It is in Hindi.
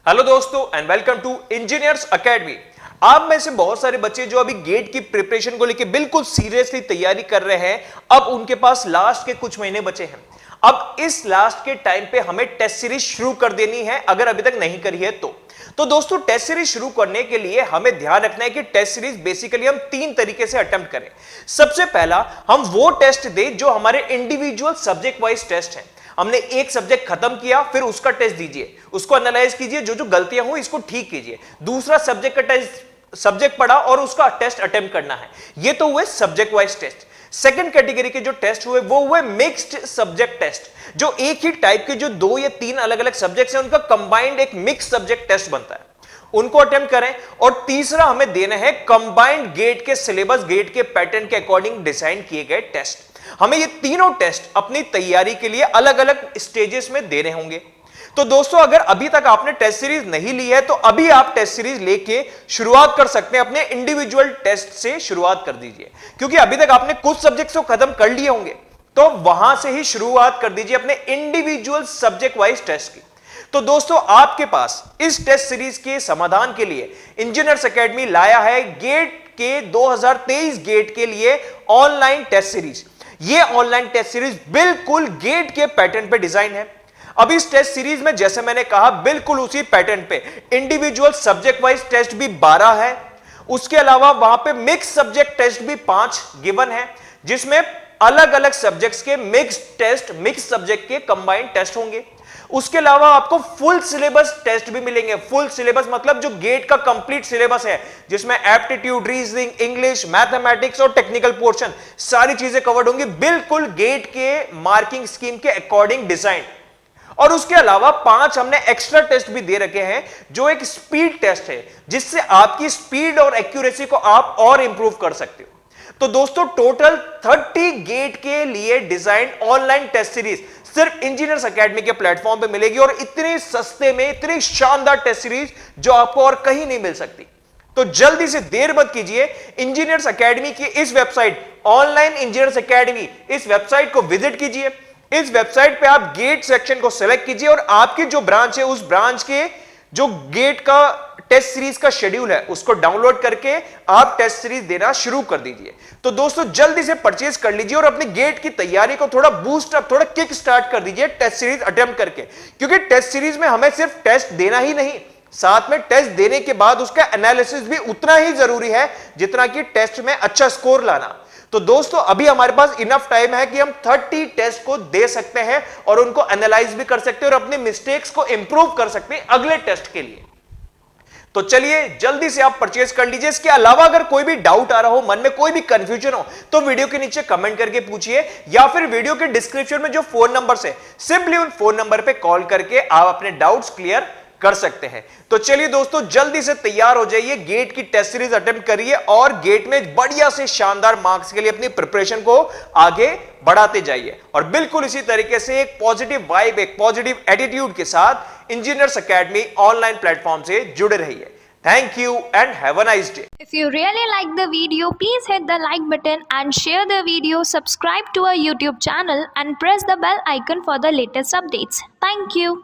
हेलो दोस्तों and welcome to engineers academy. आप में से बहुत सारे बच्चे जो अभी गेट की प्रिपरेशन को लेकर बिल्कुल सीरियसली तैयारी कर रहे हैं, अब उनके पास लास्ट के कुछ महीने बचे हैं। अब इस लास्ट के टाइम पे हमें टेस्ट सीरीज शुरू कर देनी है, अगर अभी तक नहीं करी है तो दोस्तों टेस्ट सीरीज शुरू करने के लिए हमें ध्यान रखना है कि टेस्ट सीरीज बेसिकली हम 3 तरीके से अटेम्प्ट करें। सबसे पहला, हम वो टेस्ट दें जो हमारे इंडिविजुअल सब्जेक्ट वाइज टेस्ट है। हमने एक सब्जेक्ट खत्म किया, फिर उसका टेस्ट दीजिए, उसको एनालाइज कीजिए, जो जो गलतियां हुई इसको ठीक कीजिए। दूसरा सब्जेक्ट का टेस्ट, सब्जेक्ट पढ़ा और उसका टेस्ट अटेम्प्ट करना है। ये तो हुए subject wise test. Second category के जो टेस्ट हुए वो हुए मिक्स्ड सब्जेक्ट टेस्ट, जो एक ही टाइप के जो 2 या 3 अलग अलग सब्जेक्ट्स हैं उनका कंबाइंड एक मिक्स सब्जेक्ट टेस्ट बनता है, उनको अटेम्प्ट करें। और तीसरा हमें देना है कंबाइंड गेट के सिलेबस, गेट के पैटर्न के अकॉर्डिंग डिजाइन किए गए टेस्ट। हमें ये तीनों टेस्ट अपनी तैयारी के लिए अलग अलग स्टेजेस में देने होंगे। तो दोस्तों, अगर अभी तक आपने टेस्ट सीरीज नहीं ली है तो अभी आप टेस्ट सीरीज लेके शुरुआत कर सकते हैं। अपने इंडिविजुअल टेस्ट से शुरुआत कर दीजिए, क्योंकि अभी तक आपने कुछ सब्जेक्ट्स को खत्म कर लिए होंगे, तो वहां से ही शुरुआत कर दीजिए अपने इंडिविजुअल सब्जेक्ट वाइज टेस्ट की। तो दोस्तों, आपके पास इस टेस्ट सीरीज के समाधान के लिए इंजीनियर्स एकेडमी लाया है गेट के 2023 गेट के लिए ऑनलाइन टेस्ट सीरीज। ये ऑनलाइन टेस्ट सीरीज बिल्कुल गेट के पैटर्न पे डिजाइन है। अब इस टेस्ट सीरीज में जैसे मैंने कहा बिल्कुल उसी पैटर्न पे इंडिविजुअल सब्जेक्ट वाइज टेस्ट भी 12 है। उसके अलावा वहां पे मिक्स सब्जेक्ट टेस्ट भी 5 गिवन है, जिसमें अलग अलग सब्जेक्ट्स के मिक्स टेस्ट, मिक्स सब्जेक्ट के कंबाइंड टेस्ट होंगे। उसके अलावा आपको फुल सिलेबस टेस्ट भी मिलेंगे। फुल सिलेबस मतलब जो गेट का कंप्लीट सिलेबस है, जिसमें एप्टीट्यूड, रीजनिंग, इंग्लिश, मैथमेटिक्स और टेक्निकल पोर्शन सारी चीजें कवर्ड होंगी, बिल्कुल गेट के मार्किंग स्कीम के अकॉर्डिंग डिजाइन। और उसके अलावा 5 हमने एक्स्ट्रा टेस्ट भी दे रखे हैं, जो एक स्पीड टेस्ट है, जिससे आपकी स्पीड और एक्यूरेसी को आप और इंप्रूव कर सकते हो। तो दोस्तों, टोटल 30 गेट के लिए डिजाइन ऑनलाइन टेस्ट सीरीज सिर्फ इंजीनियर्स एकेडमी के प्लेटफॉर्म पे मिलेगी, और इतने सस्ते में इतनी शानदार टेस्ट सीरीज जो आपको और कहीं नहीं मिल सकती। तो जल्दी से देर मत कीजिए, इंजीनियर्स एकेडमी की इस वेबसाइट ऑनलाइन इंजीनियर्स एकेडमी, इस वेबसाइट को विजिट कीजिए। इस वेबसाइट पे आप गेट सेक्शन को सिलेक्ट कीजिए और आपकी जो ब्रांच है उस ब्रांच के जो गेट का टेस्ट सीरीज का शेड्यूल है उसको डाउनलोड करके आप टेस्ट सीरीज देना शुरू कर दीजिए। तो दोस्तों, जल्दी से परचेज कर लीजिए और अपनी गेट की तैयारी को थोड़ा बूस्ट अप, थोड़ा किक स्टार्ट कर दीजिए टेस्ट सीरीज अटेम्प्ट करके। क्योंकि टेस्ट सीरीज में हमें सिर्फ टेस्ट देना ही नहीं, साथ में टेस्ट देने के बाद उसका एनालिसिस भी उतना ही जरूरी है जितना कि टेस्ट में अच्छा स्कोर लाना। तो दोस्तों, अभी हमारे पास इनफ टाइम है कि हम 30 टेस्ट को दे सकते हैं और उनको एनालाइज भी कर सकते हैं और अपने मिस्टेक्स को इंप्रूव कर सकते हैं अगले टेस्ट के लिए। तो चलिए जल्दी से आप परचेज कर लीजिए। इसके अलावा अगर कोई भी डाउट आ रहा हो, मन में कोई भी कंफ्यूजन हो, तो वीडियो के नीचे कमेंट करके पूछिए, या फिर वीडियो के डिस्क्रिप्शन में जो फोन नंबर है सिंपली उन फोन नंबर पे कॉल करके आप अपने डाउट्स क्लियर कर सकते हैं। तो चलिए दोस्तों, जल्दी से तैयार हो जाइए, गेट की टेस्ट सीरीज अटेम्प्ट करिए और गेट में बढ़िया से शानदार मार्क्स के लिए अपनी प्रिपरेशन को आगे बढ़ाते जाइए। और बिल्कुल इसी तरीके से एक पॉजिटिव वाइब, एक पॉजिटिव एटीट्यूड के साथ इंजीनियर्स एकेडमी ऑनलाइन प्लेटफॉर्म से जुड़े रहिए। Thank you and have a nice day. If you really like the video, please hit the like button and share the video, subscribe to our YouTube channel and press the bell icon for the latest updates. Thank you.